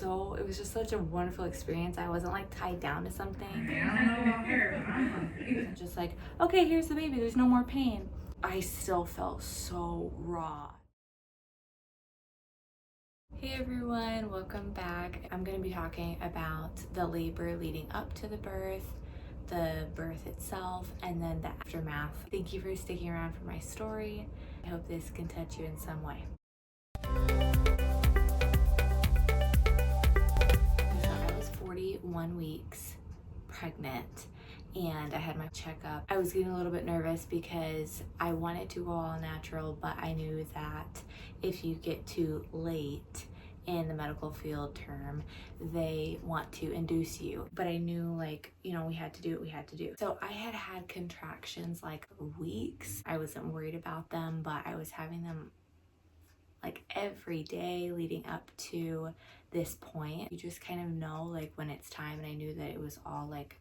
it was just such a wonderful experience. I wasn't like tied down to something. Just like, okay, here's the baby, there's no more pain. I still felt so raw. Hey everyone, welcome back. I'm going to be talking about the labor leading up to the birth itself, and then the aftermath. Thank you for sticking around for my story. I hope this can touch you in some way. So I was 41 weeks pregnant and I had my checkup. I was getting a little bit nervous because I wanted to go all natural, but I knew that if you get too late in the medical field term, they want to induce you. But I knew, like, you know, we had to do what we had to do. So I had contractions like weeks. I wasn't worried about them, but I was having them like every day leading up to this point. You just kind of know like when it's time, and I knew that it was all like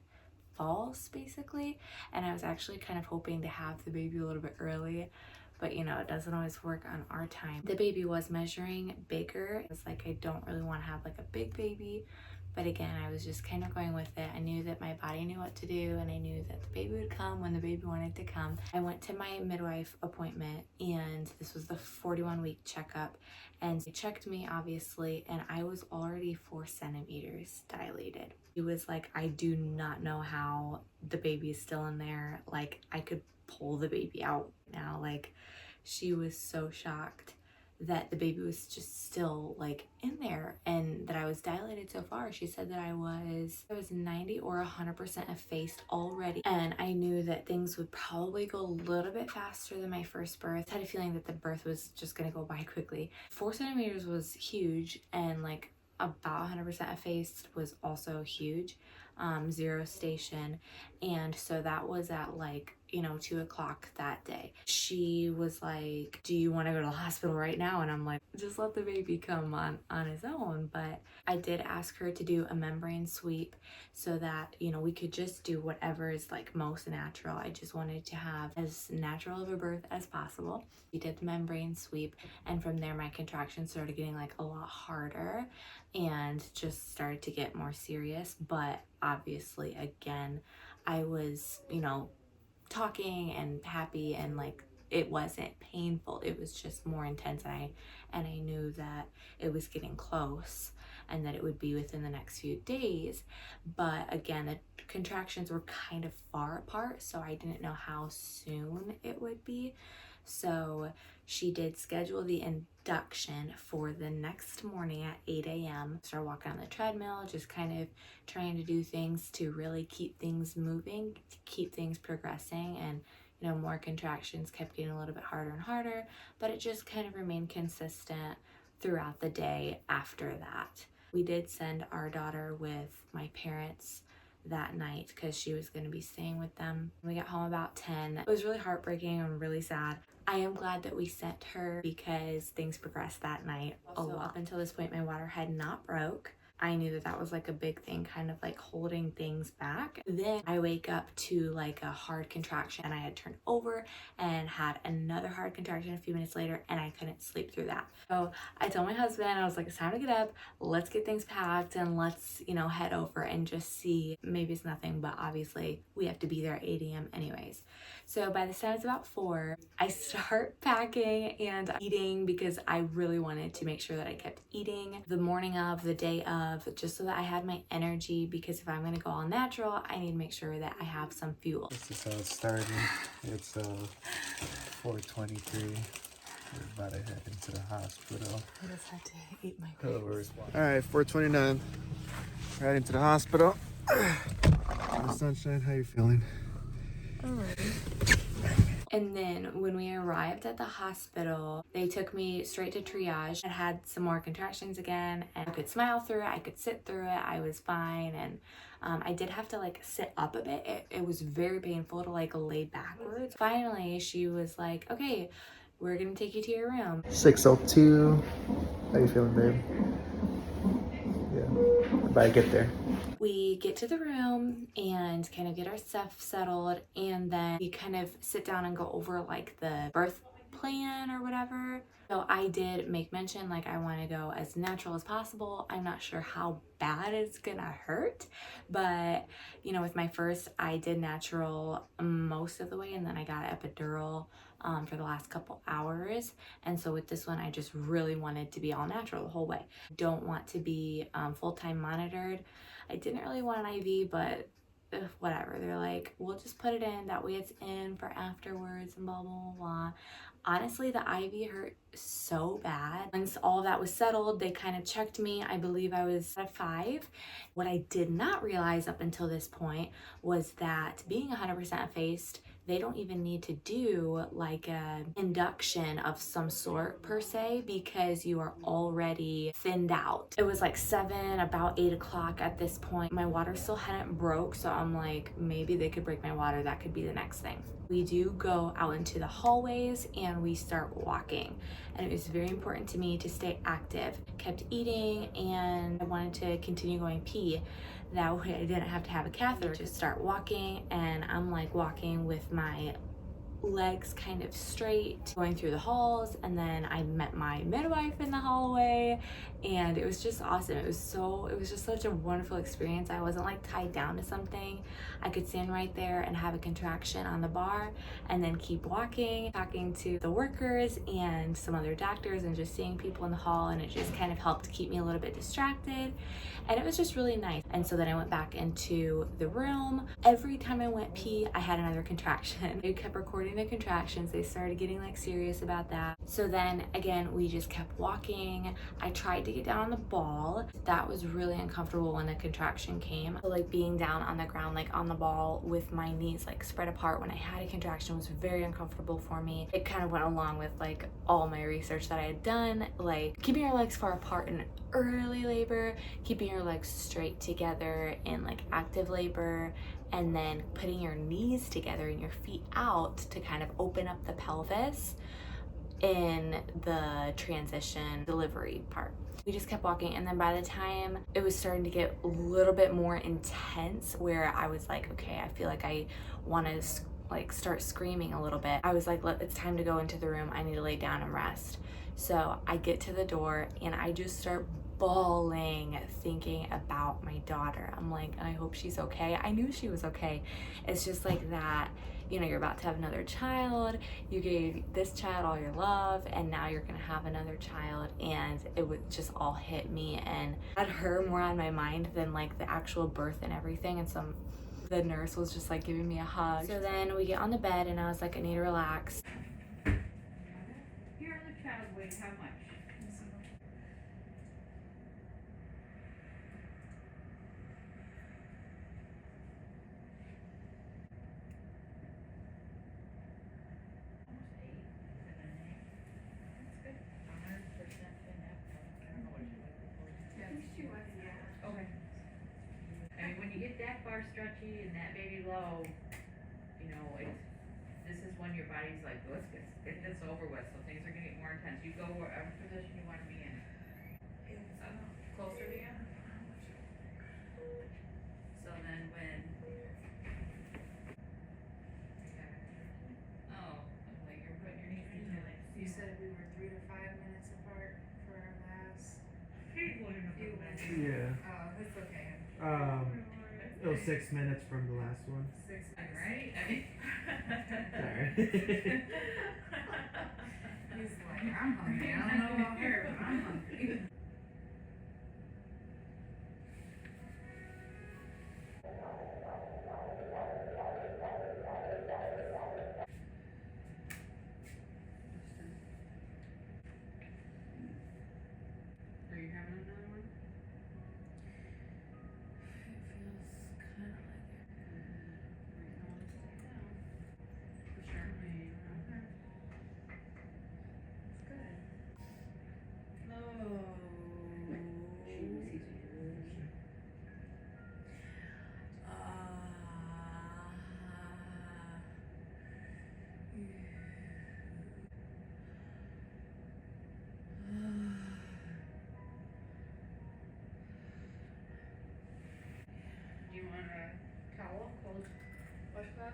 false basically, and I was actually kind of hoping to have the baby a little bit early, but you know, it doesn't always work on our time. The baby was measuring bigger. It's like I don't really want to have like a big baby, but again, I was just kind of going with it. I knew that my body knew what to do, and I knew that the baby would come when the baby wanted to come. I went to my midwife appointment, and this was the 41-week checkup, and they checked me obviously, and I was already 4 centimeters dilated. It was like, I do not know how the baby is still in there. Like, I could pull the baby out now. Like, she was so shocked that the baby was just still like in there and that I was dilated so far. She said that I was 90 or 100% effaced already, and I knew that things would probably go a little bit faster than my first birth. I had a feeling that the birth was just gonna go by quickly. 4 centimeters was huge, and like about 100% effaced was also huge. 0 station, and so that was at like, you know, 2 o'clock that day. She was like, do you want to go to the hospital right now? And I'm like, just let the baby come on his own. But I did ask her to do a membrane sweep so that, you know, we could just do whatever is like most natural. I just wanted to have as natural of a birth as possible. We did the membrane sweep, and from there my contractions started getting like a lot harder and just started to get more serious. But obviously, again, I was, you know, talking and happy, and like it wasn't painful. It was just more intense, and I knew that it was getting close and that it would be within the next few days. But again, the contractions were kind of far apart, so I didn't know how soon it would be. So she did schedule the induction for the next morning at 8 a.m. Started walking on the treadmill, just kind of trying to do things to really keep things moving, to keep things progressing. And you know, more contractions kept getting a little bit harder and harder, but it just kind of remained consistent throughout the day after that. We did send our daughter with my parents that night because she was going to be staying with them. We got home about 10. It was really heartbreaking and really sad. I am glad that we sent her because things progressed that night a lot. Up until this point, my water had not broke. I knew that that was like a big thing, kind of like holding things back. Then I wake up to like a hard contraction, and I had turned over and had another hard contraction a few minutes later, and I couldn't sleep through that. So I told my husband, I was like, it's time to get up, let's get things packed, and let's, you know, head over and just see. Maybe it's nothing, but obviously we have to be there at 8 a.m. anyways. So by the time it's about 4, I start packing and eating because I really wanted to make sure that I kept eating the morning of, the day of, just so that I had my energy, because if I'm going to go all natural, I need to make sure that I have some fuel. This is how it's starting. It's 4:23. We're about to head into the hospital. I just had to eat my All right, 4:29. Right into the hospital. Sunshine, how you feeling? And then when we arrived at the hospital, they took me straight to triage. I had some more contractions again, and I could smile through it, I could sit through it, I was fine. And I did have to like sit up a bit. It was very painful to like lay backwards. Finally, she was like, okay, we're gonna take you to your room. 6:02. How you feeling, babe? Yeah. Bye. Get there. We get to the room and kind of get our stuff settled, and then we kind of sit down and go over like the birth plan or whatever. So I did make mention, like, I want to go as natural as possible. I'm not sure how bad it's gonna hurt, but you know, with my first, I did natural most of the way, and then I got epidural for the last couple hours. And so with this one, I just really wanted to be all natural the whole way. Don't want to be full-time monitored. I didn't really want an IV, but whatever. They're like, we'll just put it in, that way it's in for afterwards and blah blah blah. Honestly, the IV hurt so bad. Once all that was settled, they kind of checked me. I believe I was at 5. What I did not realize up until this point was that being 100% effaced, they don't even need to do like a induction of some sort per se, because you are already thinned out. It was like 7, about 8 o'clock at this point. My water still hadn't broke, so I'm like, maybe they could break my water. That could be the next thing. We do go out into the hallways and we start walking. And it was very important to me to stay active. Kept eating, and I wanted to continue going pee. That way I didn't have to have a catheter. Just start walking, and I'm like walking with my legs kind of straight, going through the halls, and then I met my midwife in the hallway, and it was just awesome. It was just such a wonderful experience. I wasn't like tied down to something. I could stand right there and have a contraction on the bar and then keep walking, talking to the workers and some other doctors and just seeing people in the hall, and it just kind of helped keep me a little bit distracted, and it was just really nice. And so then I went back into the room. Every time I went pee, I had another contraction. I kept recording the contractions. They started getting like serious about that. So then again, we just kept walking. I tried to get down on the ball. That was really uncomfortable when the contraction came. So like being down on the ground, like on the ball with my knees like spread apart when I had a contraction was very uncomfortable for me. It kind of went along with like all my research that I had done, like keeping your legs far apart in early labor, keeping your legs straight together in like active labor, and then putting your knees together and your feet out to kind of open up the pelvis in the transition delivery part. We just kept walking, and then by the time it was starting to get a little bit more intense, where I was like, okay, I feel like I want to like start screaming a little bit, I was like, it's time to go into the room. I need to lay down and rest. So I get to the door and I just start bawling, thinking about my daughter. I'm like, I hope she's okay. I knew she was okay. It's just like that, you know, you're about to have another child, you gave this child all your love, and now you're gonna have another child, and it would just all hit me, and I had her more on my mind than like the actual birth and everything. And so the nurse was just like giving me a hug. So then we get on the bed and I was like, I need to relax. Your other child weighs how much? Almost 8. Is it an 8? That's good. 100% thin after. I don't know what you weighed before. Yeah, she was, yeah. Okay. I mean, when you get that far stretchy and that baby low, you know, this is when your body's like, let's get this over with, so things are gonna get more intense. You go wherever position you want to be in. Closer to you? So then when... Oh, like you're putting your knees into like... You said we were 3 to 5 minutes apart for our last. Yeah. Oh, it's okay. It was 6 minutes from the last one. 6 minutes. Right? I mean... Sorry. He's like, I'm hungry. I don't know about her, but I'm hungry. Are you having another one? It feels kind of like it. Right now, let's take it down. For sure. Okay. It's good. Oh. Do you want a towel, cold washcloth?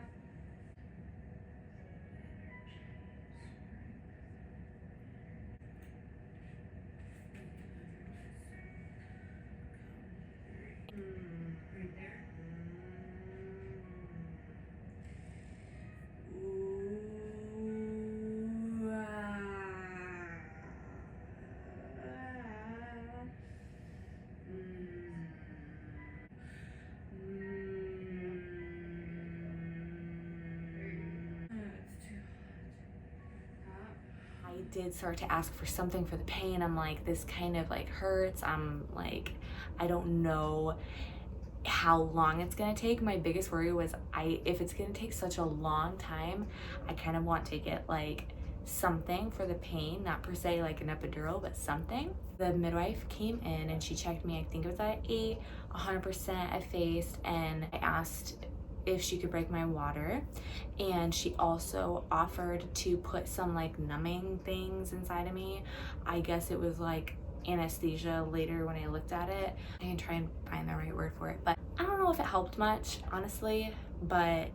did start to ask for something for the pain. I'm like, this kind of like hurts. I'm like, I don't know how long it's gonna take. My biggest worry was if it's gonna take such a long time, I kind of want to get like something for the pain, not per se like an epidural, but something. The midwife came in and she checked me. I think it was at 8, 100% effaced, and I asked if she could break my water, and she also offered to put some like numbing things inside of me. I guess it was like anesthesia later when I looked at it. I can try and find the right word for it, but I don't know if it helped much, honestly, but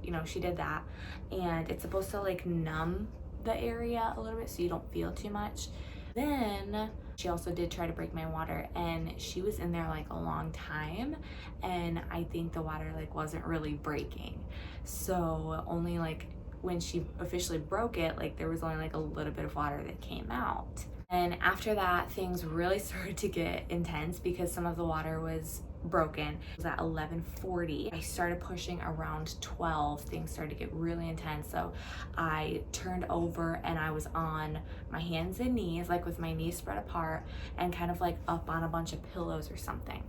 you know, she did that, and it's supposed to like numb the area a little bit so you don't feel too much. Then she also did try to break my water, and she was in there like a long time, and I think the water like wasn't really breaking. So only like when she officially broke it, like there was only like a little bit of water that came out. And after that, things really started to get intense because some of the water was broken. It was at 11:40. I started pushing around 12. Things started to get really intense. So I turned over and I was on my hands and knees, like with my knees spread apart and kind of like up on a bunch of pillows or something.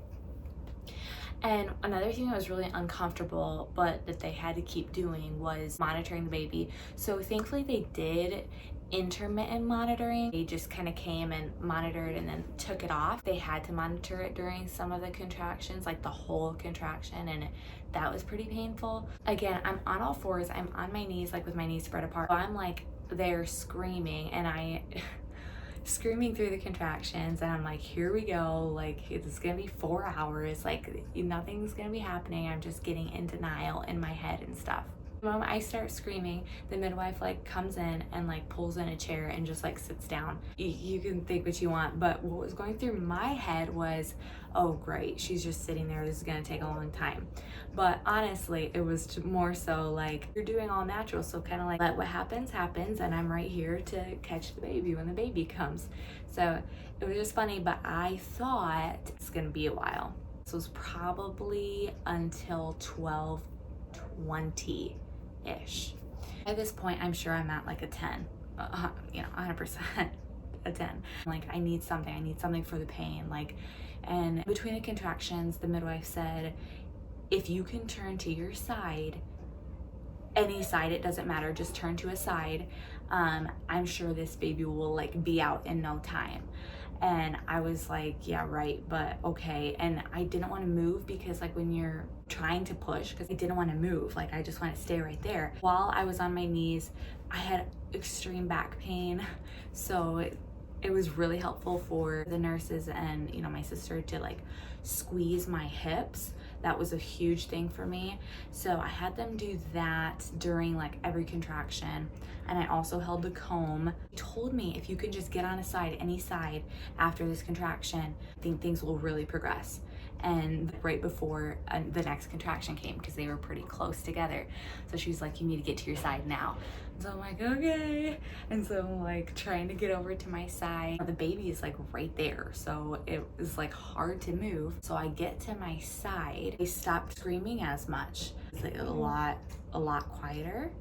And another thing that was really uncomfortable, but that they had to keep doing, was monitoring the baby. So thankfully they did intermittent monitoring. They just kind of came and monitored and then took it off. They had to monitor it during some of the contractions, like the whole contraction, and that was pretty painful. Again, I'm on all fours, I'm on my knees, like with my knees spread apart. So I'm like there screaming, and I screaming through the contractions, and I'm like, here we go, like it's gonna be 4 hours, like nothing's gonna be happening. I'm just getting in denial in my head and stuff. The moment I start screaming, the midwife like comes in and like pulls in a chair and just like sits down. You can think what you want, but what was going through my head was, oh great, she's just sitting there, this is gonna take a long time. But honestly, it was more so like, you're doing all natural, so kind of like, let what happens happens, and I'm right here to catch the baby when the baby comes. So it was just funny, but I thought it's gonna be a while. So it was probably until 12:20-ish. At this point, I'm sure I'm at like a 10, 100% a 10. Like, I need something for the pain. Like, and between the contractions, the midwife said, if you can turn to your side, any side, it doesn't matter, just turn to a side, I'm sure this baby will like be out in no time. And I was like, yeah, right, but okay. And I didn't want to move because like when you're trying to push, because I didn't want to move, like I just want to stay right there. While I was on my knees, I had extreme back pain, so it was really helpful for the nurses and, you know, my sister to like squeeze my hips. That was a huge thing for me. So I had them do that during like every contraction. And I also held the comb. He told me, if you can just get on a side, any side after this contraction, I think things will really progress. And right before the next contraction came, because they were pretty close together, so she's like, you need to get to your side now. So I'm like, okay. And so I'm like trying to get over to my side. The baby is like right there, so it was like hard to move. So I get to my side. I stopped screaming as much. It's like a lot quieter.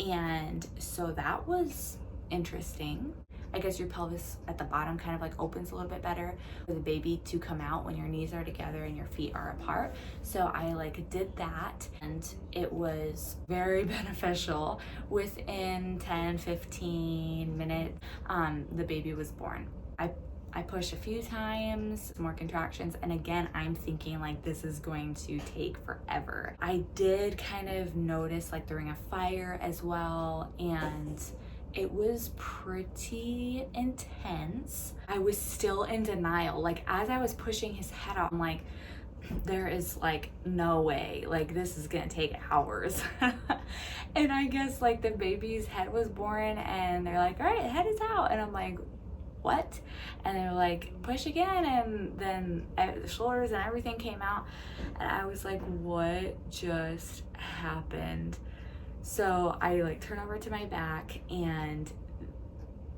And so that was interesting. I guess your pelvis at the bottom kind of like opens a little bit better for the baby to come out when your knees are together and your feet are apart. So I like did that, and it was very beneficial. Within 10-15 minutes, the baby was born. I pushed a few times, more contractions, and again, I'm thinking like this is going to take forever. I did kind of notice like the ring of fire as well, and it was pretty intense. I was still in denial. Like as I was pushing his head out, I'm like, there is like no way, like this is gonna take hours. And I guess like the baby's head was born and they're like, all right, head is out. And I'm like, what? And they were like, push again, and then the shoulders and everything came out, and I was like, what just happened? So I like turn over to my back, and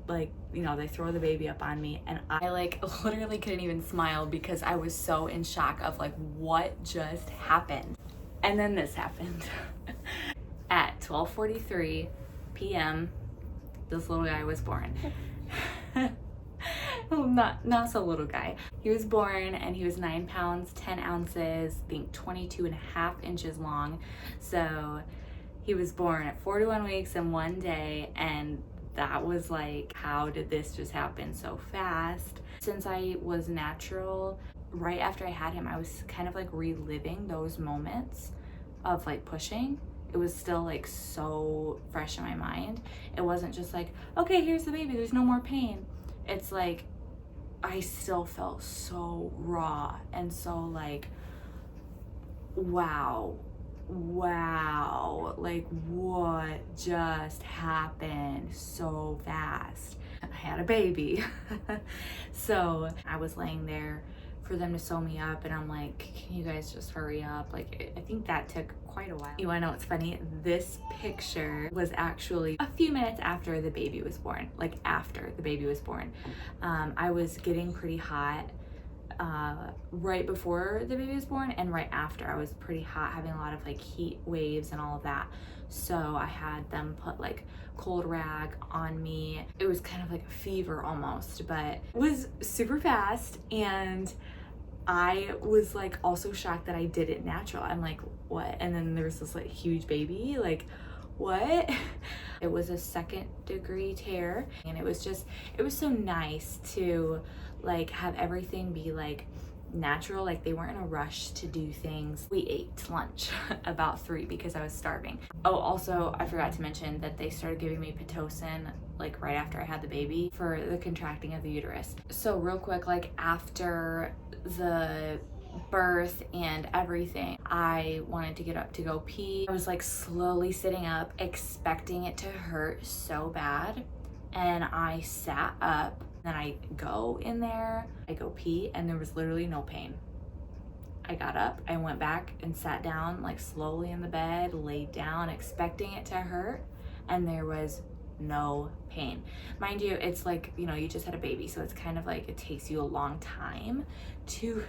like, you know, they throw the baby up on me, and I like literally couldn't even smile because I was so in shock of like what just happened. And then this happened. At 12:43 p.m. this little guy was born. Not so little guy. He was born and he was 9 pounds, 10 ounces, I think 22.5 inches long. So he was born at 41 weeks and 1 day, and that was like, how did this just happen so fast? Since I was natural, right after I had him, I was kind of like reliving those moments of like pushing. It was still like so fresh in my mind. It wasn't just like, okay, here's the baby, there's no more pain. It's like, I still felt so raw and so like, wow, like what just happened so fast? I had a baby. So I was laying there for them to sew me up, and I'm like, can you guys just hurry up? Like, I think that took quite a while. You wanna know what's funny? This picture was actually a few minutes after the baby was born, like after the baby was born. I was getting pretty hot right before the baby was born, and right after I was pretty hot, having a lot of like heat waves and all of that. So I had them put like cold rag on me. It was kind of like a fever almost, but it was super fast. And I was like also shocked that I did it natural. I'm like, what? And then there was this like huge baby, like what? It was a 2nd-degree tear, and it was so nice to like have everything be like natural. Like they weren't in a rush to do things. We ate lunch about 3 because I was starving. Oh, also I forgot to mention that they started giving me Pitocin like right after I had the baby for the contracting of the uterus. So real quick, like after the birth and everything, I wanted to get up to go pee. I was like slowly sitting up, expecting it to hurt so bad, and I sat up. Then I go in there, I go pee, and there was literally no pain. I got up, I went back and sat down like slowly in the bed, laid down, expecting it to hurt, and there was no pain. Mind you, it's like, you know, you just had a baby, so it's kind of like it takes you a long time to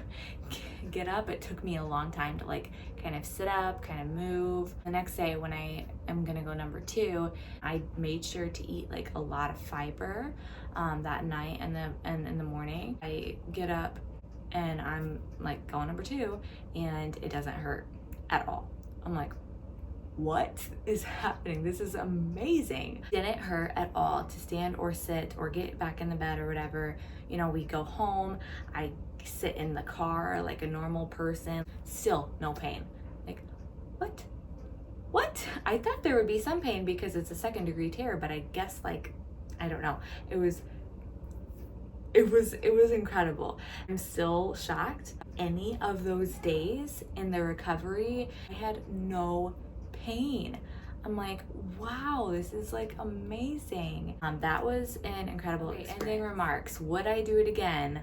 get up. It took me a long time to like kind of sit up, kind of move. The next day when I am gonna go number 2, I made sure to eat like a lot of fiber that night, and in the morning I get up and I'm like going number 2, and it doesn't hurt at all. I'm like, what is happening? This is amazing. Didn't hurt at all to stand or sit or get back in the bed or whatever. You know, we go home, I sit in the car like a normal person, still no pain. Like, what? I thought there would be some pain because it's a 2nd-degree tear, but I guess like, I don't know. It was incredible. I'm still shocked. Any of those days in the recovery, I had no pain. I'm like, wow, this is like amazing. That was an incredible experience. Ending remarks. Would I do it again?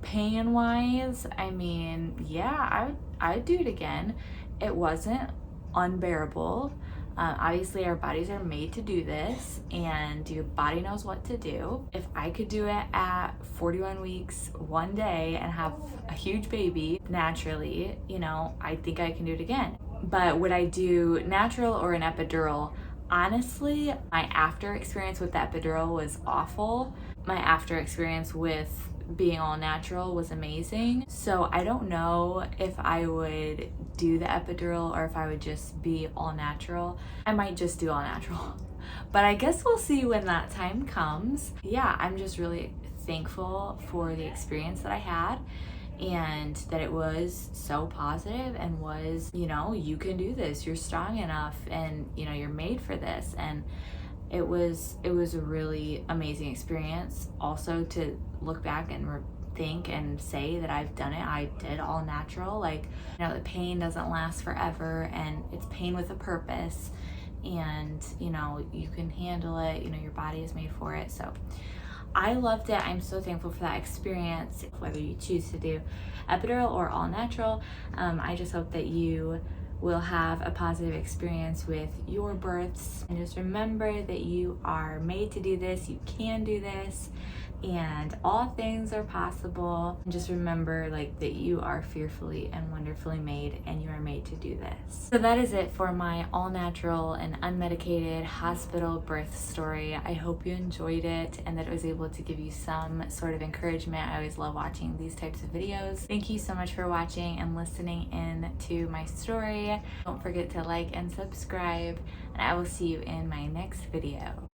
Pain wise, I mean, yeah, I'd do it again. It wasn't unbearable. Obviously our bodies are made to do this, and your body knows what to do. If I could do it at 41 weeks, 1 day, and have a huge baby naturally, you know, I think I can do it again. But would I do natural or an epidural? Honestly, my after experience with the epidural was awful. My after experience with being all natural was amazing. So I don't know if I would do the epidural or if I would just be all natural. I might just do all natural, but I guess we'll see when that time comes. Yeah, I'm just really thankful for the experience that I had, and that it was so positive and was, you know, you can do this, you're strong enough, and you know, you're made for this. And it was a really amazing experience also to look back and think and say that I've done it. I did all natural. Like, you know, the pain doesn't last forever, and it's pain with a purpose, and you know, you can handle it. You know, your body is made for it. So I loved it. I'm so thankful for that experience. Whether you choose to do epidural or all natural, I just hope that you will have a positive experience with your births. And just remember that you are made to do this, you can do this, and all things are possible. And just remember like that you are fearfully and wonderfully made, and you are made to do this. So that is it for my all natural and unmedicated hospital birth story. I hope you enjoyed it and that it was able to give you some sort of encouragement. I always love watching these types of videos. Thank you so much for watching and listening in to my story. Don't forget to like and subscribe, and I will see you in my next video.